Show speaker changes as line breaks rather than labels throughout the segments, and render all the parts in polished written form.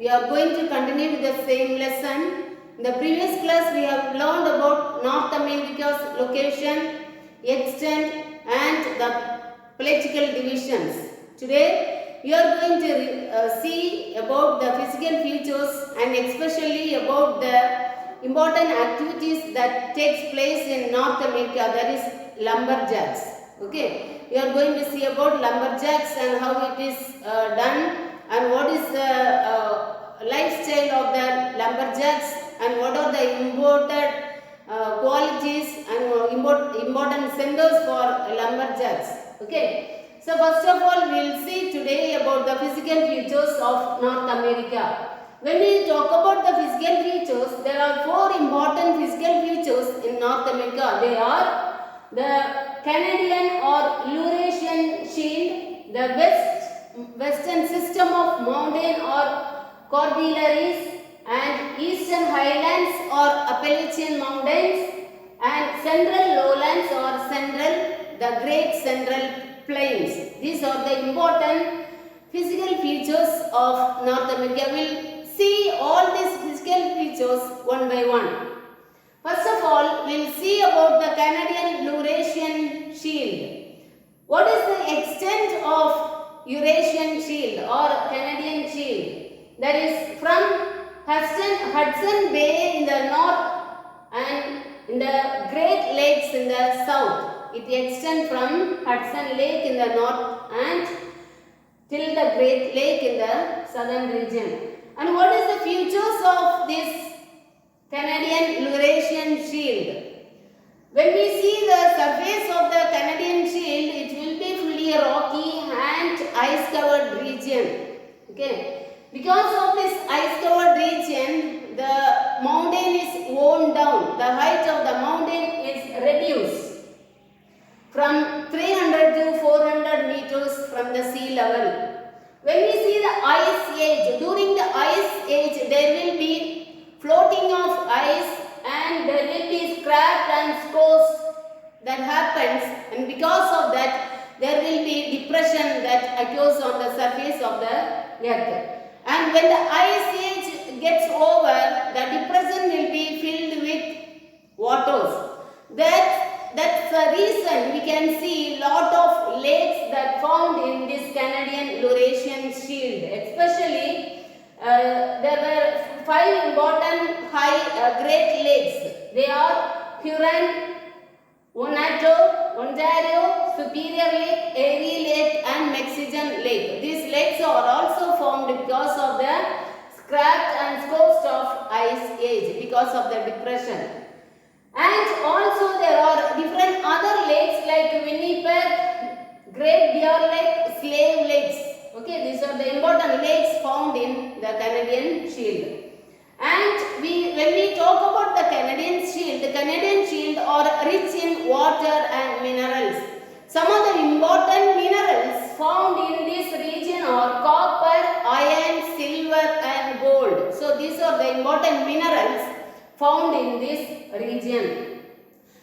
we are going to continue with the same lesson. In the previous class, we have learned about North America's location, extent, and the political divisions. Today, we are going to see about the physical features and especially about the important activities that takes place in North America, that is lumberjacks. Okay, we are going to see about lumberjacks and how it is done and what is the lifestyle of the lumberjacks and what are the important qualities and important centers for lumberjacks. Okay, so first of all we will see today about the physical features of North America. When we talk about the physical features, there are four important physical features in North America. They are the Canadian or Laurentian Shield, the western system of mountain or Cordilleras, and eastern highlands or Appalachian mountains, and central lowlands or the great central plains. These are the important physical features of North America. We will see all these physical features one by one. First of all, we will see about the Canadian Laurentian Shield. What is the extent of Eurasian Shield or Canadian Shield? That is from Hudson Bay in the north and in the Great Lakes in the south. It extends from Hudson Lake in the north and till the Great Lake in the southern region. And what is the features of this Canadian Laurentian Shield? When we see the surface of the Canadian Shield, it will be fully rocky and ice-covered region. Okay. Because of this ice-covered region, the mountain is worn down. The height of the mountain is reduced from 300 to 400 meters from the sea level. When we see the ice age, during the ice age, there will be floating of ice and there will be scrap and scores that happens, and because of that, there will be depression that occurs on the surface of the earth. And when the ice age gets over, the depression will be filled with waters. That's the reason we can see lot of lakes that found in this Canadian Laurentian Shield. Especially, there were 5 important Great Lakes. They are Huron, Ontario, Superior Lake, Erie Lake and Mexican Lake. These lakes are also formed because of the scrapped and scopes of ice age because of the depression. And also there are different other lakes like Winnipeg, Great Bear Lake, Slave Lakes. Okay, these are the important lakes found in the Canadian Shield. And when we talk about the Canadian Shield are rich in water and minerals. Some of the important minerals found in this region are copper, iron, silver and gold. So these are the important minerals found in this region.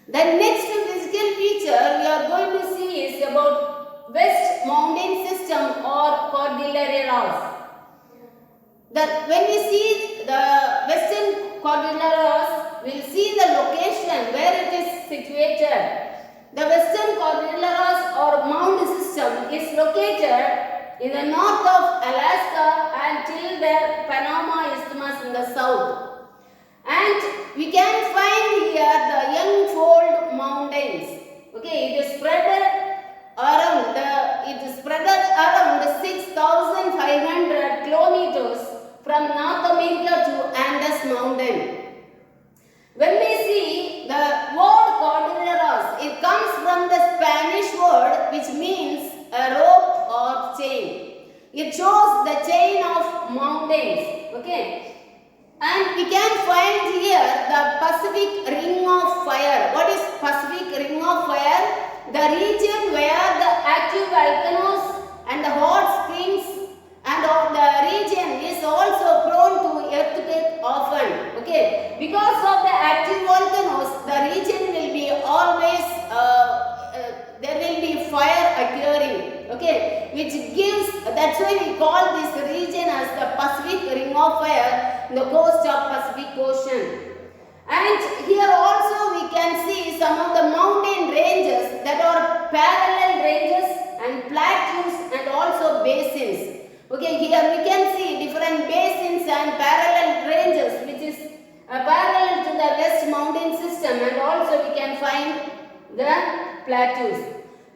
The next physical feature we are going to see is about West Mountain System or Cordilleras. When we see the Western Cordilleras, we will see the location where it is situated. The Western Cordilleras or mountain system is located in the north of Alaska until the Panama Isthmus in the south. And we can find here the Young-Fold Mountains. Okay, it is spread around 6,500 kilometers from North America to Andes Mountain. When we see the word Cordilleras, it comes from the Spanish word which means a rope or chain. It shows the chain of mountains. Okay. And we can find here the Pacific Ring of Fire. What is Pacific Ring of Fire? The region where the active volcanoes and the hot springs and the region is also prone to earthquake often. Okay, because of the active volcanoes, the region will be always there will be fire occurring. Okay, which gives, that's why we call this region as the Pacific Ring of Fire in the coast of Pacific Ocean. And here also we can see some of the mountain ranges that are parallel ranges and plateaus and also basins. Okay, here we can see different basins and parallel ranges which is parallel to the West Mountain system, and also we can find the plateaus.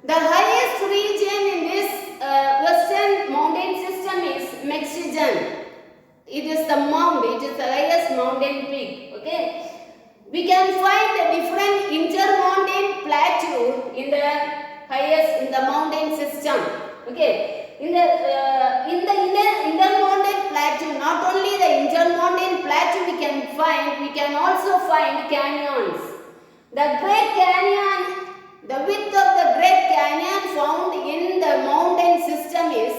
The highest region in this Western Mountain system is Mexican. It is the mount, it is the highest mountain peak. Okay. We can find the different intermountain plateau in the highest in the mountain system. Okay, in the intermountain plateau, not only the intermountain plateau we can also find canyons. The Great Canyon, the width of the Great Canyon found in the mountain system is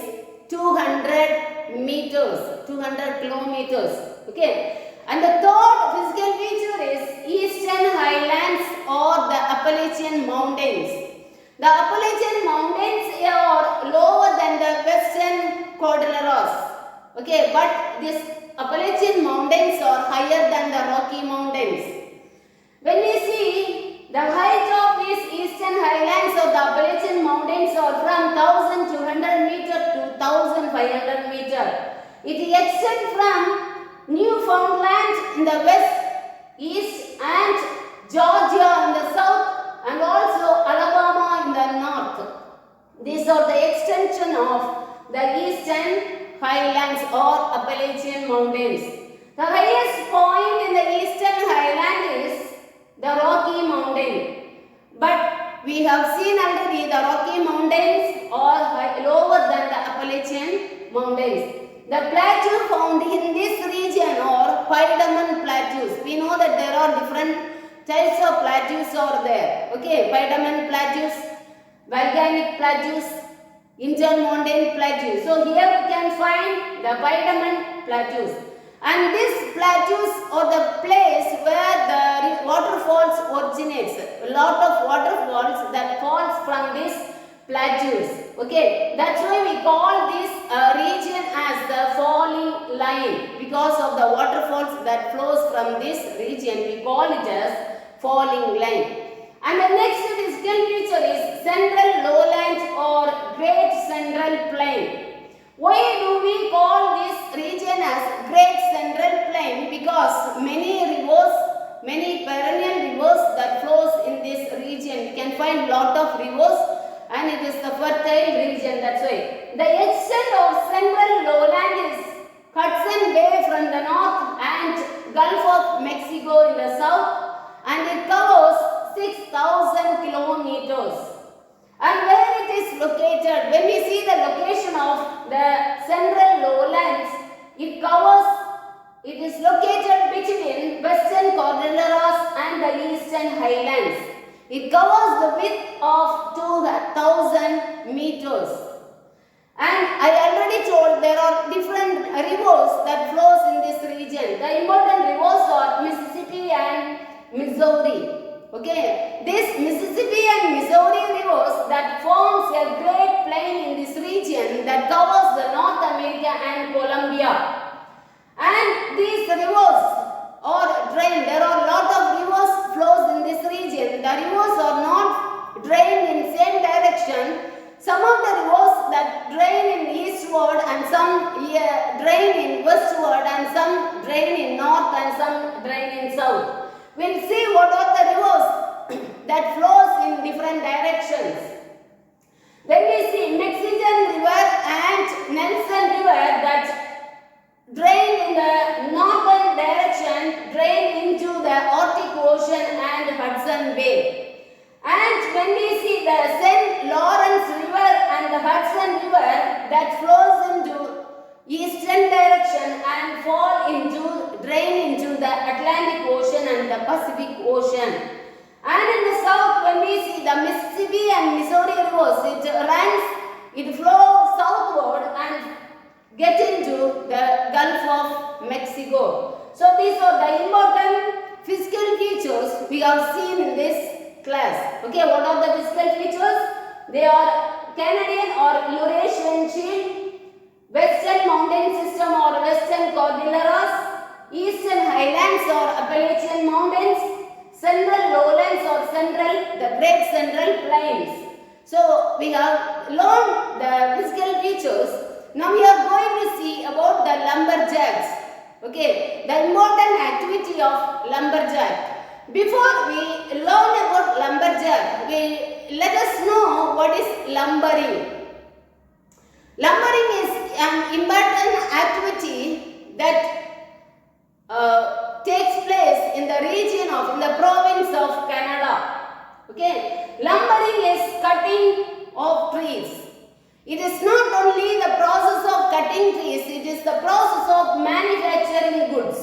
200 meters, 200 kilometers. Okay. And the third physical feature is Eastern Highlands or the Appalachian Mountains. The Appalachian Mountains are lower than the Western Cordilleras. Okay, but these Appalachian Mountains are higher than the Rocky Mountains. When we see the height of these Eastern Highlands or the Appalachian Mountains are from 1200 meter to 1500 meter. It extends from Newfoundland in the west, east, and Georgia in the south, and also Alabama in the north. These are the extension of the Eastern Highlands or Appalachian Mountains. The highest point in the Eastern Highland is the Rocky Mountain. But we have seen already the Rocky Mountains are lower than the Appalachian Mountains. The plateau found in this region are Piedmont plateaus. We know that there are different types of plateaus are there. Okay, Piedmont plateaus, volcanic plateaus, intermountain plateaus. So here we can find the Piedmont plateaus. And these plateaus are the place where the waterfalls originates. A lot of waterfalls that falls from these plateaus. Okay, that's why we call this region as the falling line, because of the waterfalls that flows from this region. We call it as falling line. And the next physical feature is Central Lowland or Great Central Plain. Why do we call this region as Great Central Plain? Because many rivers, many perennial rivers that flows in this region. We can find lot of rivers. And it is the fertile region, that's why. The extent of Central Lowland is Hudson Bay from the north and Gulf of Mexico in the south, and it covers 6,000 kilometers. And where it is located, when we see the location of the Central Lowlands, it is located between Western Cordilleras and the Eastern Highlands. It covers the width of 2,000 meters. And I already told there are different rivers that flows in this region. The important rivers are Mississippi and Missouri. Okay, this Mississippi and Missouri rivers that forms a great plain in this region that covers the North America and Colombia. And these rivers are drained. There are a lot of rivers flows in this region. The rivers are not drained in same direction. Some of the rivers that drain in eastward and some drain in westward and some drain in north and some drain in south. We'll see what are the rivers that flows in different directions. When we see Mexican River and Nelson River that drain in the northern direction, drain into the Arctic Ocean and Hudson Bay. And when we see the St. Lawrence River and the Hudson River that flows into eastern direction and drain into the Atlantic Ocean and the Pacific Ocean. And in the south, when we see the Mississippi and Missouri rivers, it flows southward and get into the Gulf of Mexico. So these are the important physical features we have seen in this class. Okay, what are the physical features? They are Canadian or Eurasian shield, Western mountain system or Western Cordilleras, Eastern highlands or Appalachian mountains, Central lowlands or the Great Central Plains. So we have learned the physical features. Now we are going to see about the lumberjacks. Okay, the important activity of lumberjack. Before we learn about lumberjack, let us know what is lumbering. Lumbering is an important activity that takes place in the region of, in the province of Canada. Okay, lumbering is cutting of trees. It is not only the process of cutting trees, it is the process of manufacturing goods.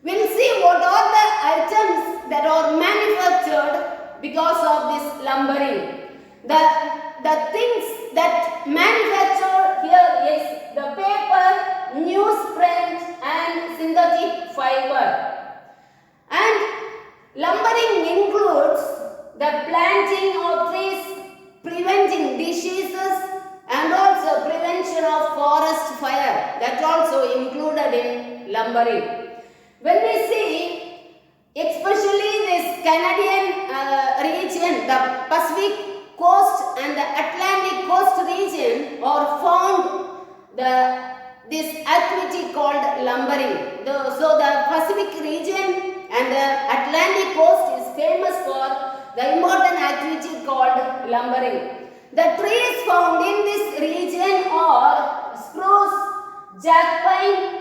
We'll see what are the items that are manufactured because of this lumbering. The things that manufactured here is the paper, newsprint and synthetic fiber. And lumbering includes the planting of trees, preventing diseases and also prevention of forest fire. That also included in lumbering. When we see, especially this Canadian region, the Pacific coast and the Atlantic coast region are found this activity called lumbering. So the Pacific region and the Atlantic coast is famous for the important activity called lumbering. The trees found in this region are spruce, jack pine,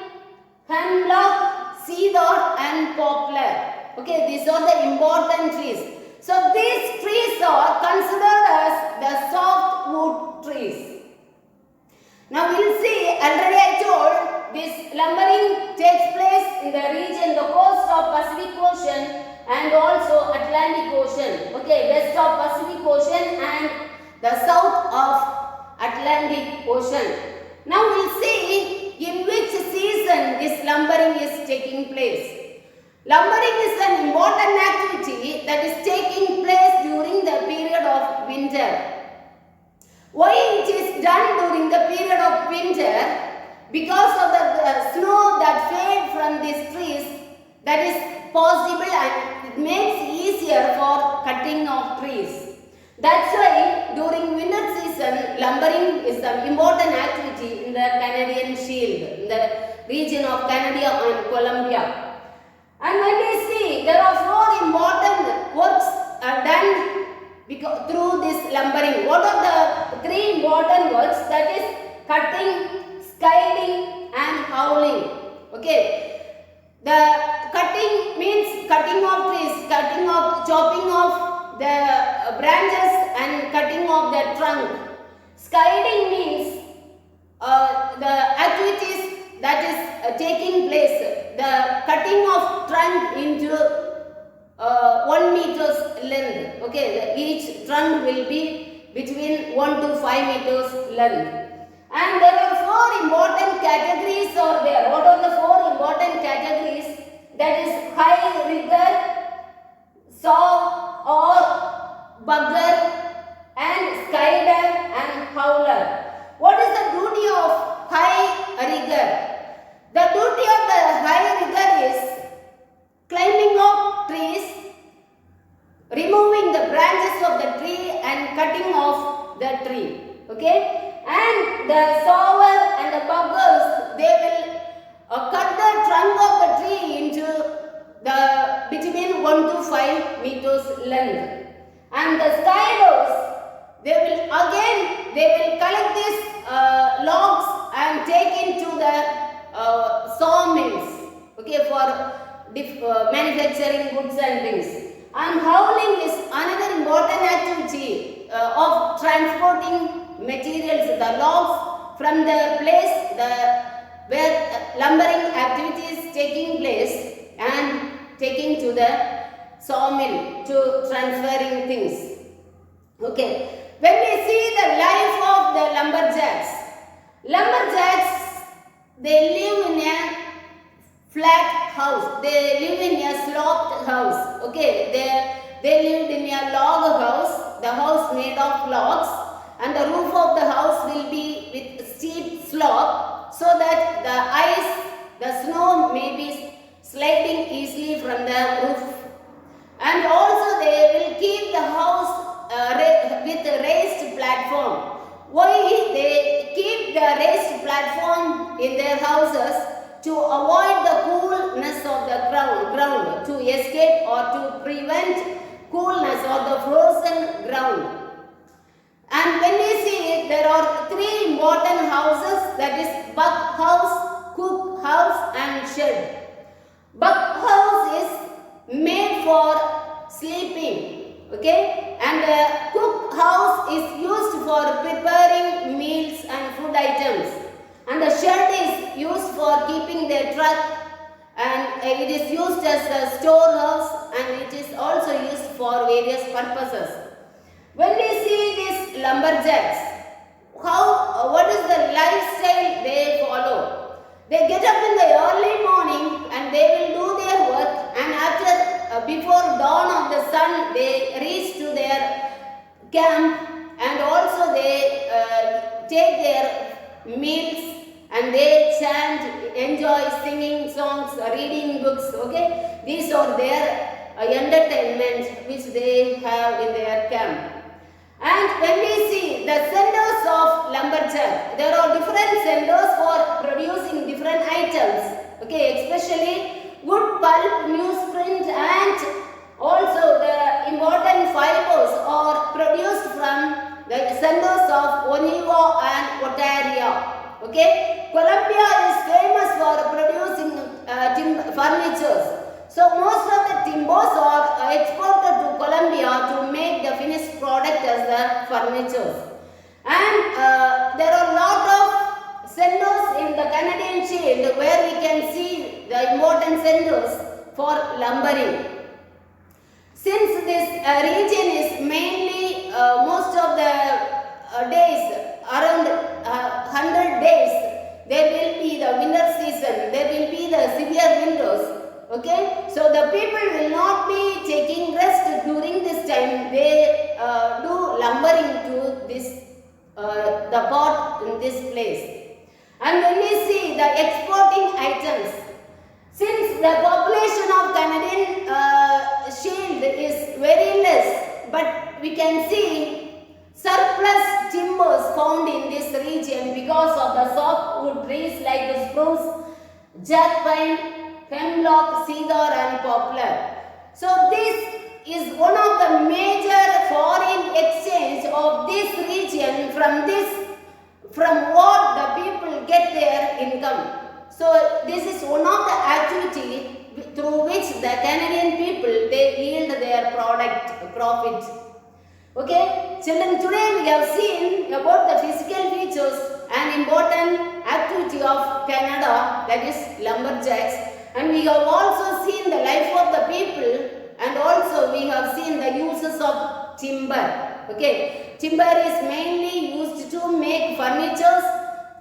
hemlock, cedar and poplar. Okay, these are the important trees. So these trees are considered as the softwood trees. Now we will see, already I told, this lumbering takes place in the region, the coast of Pacific Ocean and also Atlantic Ocean. Okay, west of Pacific Ocean and the south of Atlantic Ocean. Now we will see in which season this lumbering is taking place. Lumbering is an important activity that is taking place during the period of winter. Why it is done during the period of winter? Because of the snow that fades from these trees, that is possible and it makes easier for cutting of trees. That's why during winter season, lumbering is the important activity in the Canadian Shield, in the region of Canada and Colombia. And when we see, there are 4 important works done through this lumbering. What are the 3 important works? That is cutting, skiding and hauling. Okay. The cutting means cutting of trees, chopping off the branches and cutting off the trunk. Skiding means the activities that is taking place, the cutting of trunk into 1 meter's length. Okay, each trunk will be between 1 to 5 meters length. And there are 4 important categories are there. What are the 4 important categories? That is high rigger, saw or bugger and skider and hauler. What is the duty of high rigger? The duty of the high rigger is climbing up trees, removing the branches of the tree and cutting off the tree. Okay? And the sawer and the buggers, they will cut the trunk of the tree into between 1 to 5 meters length. And the skiders, they will collect these logs and take into the sawmills. Okay, for manufacturing goods and things. And hauling is another important activity of transporting materials, the logs from the place where lumbering activity is taking place and taking to the sawmill to transferring things. Okay, when we see the life of the lumberjacks, they live in a flat house. They live in a sloped house. Okay, they lived in a log house, the house made of logs, and the roof of the house will be with steep slope, so that the ice, the snow may be sliding easily from the roof. And also they will keep the house with a raised platform. Why they keep the raised platform in their houses? To avoid the coolness of the ground, to escape or to prevent coolness or the frozen ground. And when we see, there are three important houses, that is buck house, cook house and shed. Buck house is made for sleeping, okay, and the cook house is used for preparing meals and food items, and the shed is used for keeping the truck, and it is used as a storehouse, and it is also used for various purposes. When we see these lumberjacks, what is the lifestyle they follow? They get up in the early morning and they will do their work, and after before dawn of the sun they reach to their camp, and also they take their meals and they chant, enjoy singing songs, reading books, okay. These are their entertainment which they have in their camp. And when we see the centers of lumberjack, there are different centers for producing different items, okay, especially wood pulp, newsprint, and also the important fibers are produced from the centers of Ontario and Ontario. Okay, Colombia is famous for producing furnitures. So most of the timbers are exported to Colombia to make the finished product as the furnitures. And there are a lot of centers in the Canadian Shield where we can see the important centers for lumbering. Since this region is mainly most of the days, around 100 days, there will be the winter season, there will be the severe winters. Okay, so the people will not be taking rest during this time. They do lumbering to this the pot in this place. And when we see the exporting items, since the population of Canadian Shield is very less, but we can see surplus timbers found in this region because of the softwood trees like the spruce, jack pine, hemlock, cedar and poplar. So this is one of the major foreign exchange of this region, from what the people get their income. So this is one of the activity through which the Canadian people they yield their profit. Okay, children, today we have seen about the physical features and important activity of Canada, that is lumberjacks. And we have also seen the life of the people, and also we have seen the uses of timber. Okay, timber is mainly used to make furnitures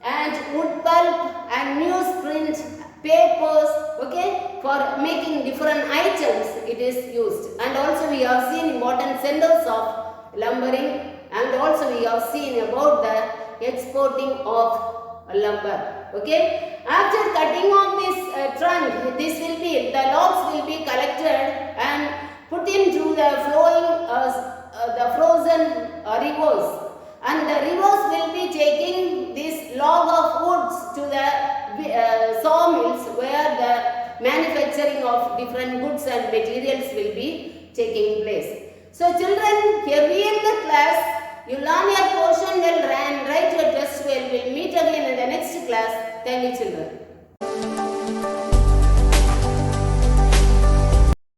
and wood pulp and newsprint, papers, okay, for making different items it is used. And also we have seen important centers of lumbering, and also we have seen about the exporting of lumber. Okay, after cutting off this trunk, the logs will be collected and put into the frozen rivers, and the rivers will be taking this log of woods to the sawmills where the manufacturing of different goods and materials will be taking place. So children, here we end the class. You learn your portion well and write your test well. We'll meet again in the next class. Thank you, children.